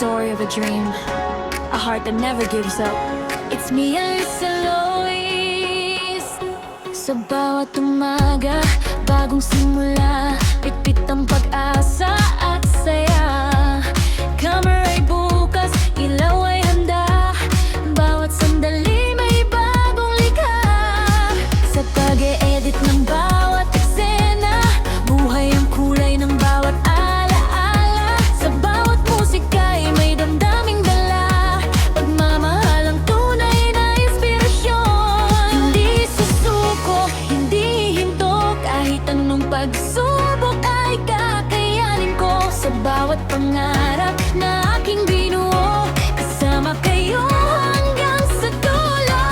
story of a dream, a heart that never gives up. It's me, Alyssa Lois. Sa bawat umaga, bagong simula, pitpit ang pag-asa at saya. Camera ay bukas, ilaw ay handa, bawat sandali may bagong likha. Sa pag-e-edit ng bawat eksena, buhay ang kulay ng bawat alaala. Sa bawat musika ay may damdaming dala, pagmamahal ang tunay na inspirasyon. Hindi susuko, hindi hinto, kahit anong pagsubok ay kakayanin ko. Sa bawat pangarap na aking binuo, kasama kayo hanggang sa dulo.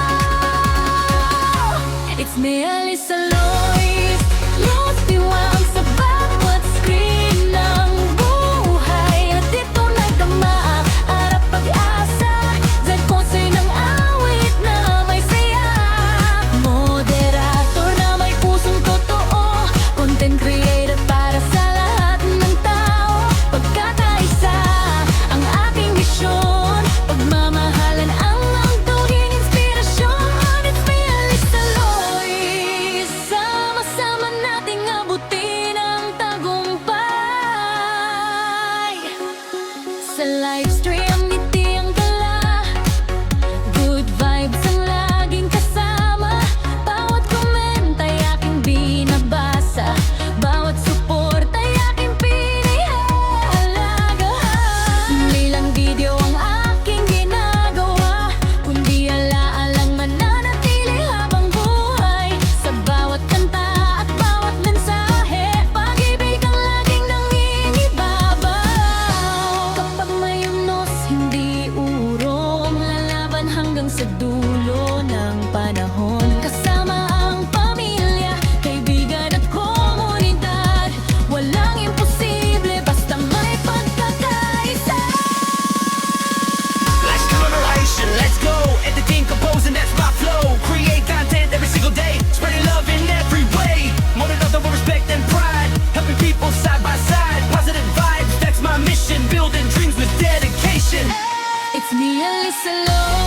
It's me, Alyssa Lois, lost biwang sa bawat screen ng buhay. At dito nagdama ang pag-asa, dahil konsay ng awit na may saya. Moderator na may pusong totoo, content creator para sa lahat ng tao. Pagkakaisa ang aking misyon, pagmamahalan ang tuging inspirasyon. It's me, Alyssa Lois, sama-sama nating abutin ang tagumpay. Sa livestream, ngiti ang dala, good vibes ang laging kasama. Bawat comment ay aking binabasa, bawat support ay aking pinahalagahan. Hindi lang video ang aking ginagawa, kundi alaalang mananatili habang buhay. Sa bawat kanta at bawat mensahe, pag-ibig ang laging nangingibabaw. Kapag may unos, hindi urong, lalaban hanggang sa dulo ng panahon. Kasama ang pamilya, kaibigan at komunidad, walang imposible basta may pagkakaisa. Let's collaboration, let's go. Editing, composing, that's my flow. Create content every single day, spreading love in every way. Moderator with respect and pride, helping people side by side. Positive vibes, that's my mission. Building dreams with dedication. It's me, Alyssa Lois.